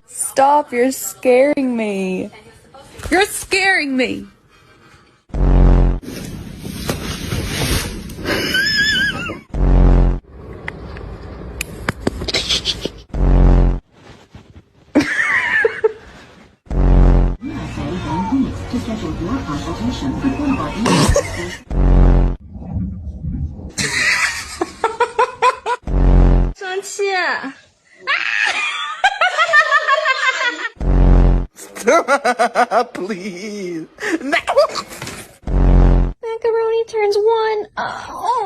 Stop, you're scaring me. You're scaring me. to schedule your consultation with one of our agents. 生气。Please. No. Macaroni turns 1. Oh.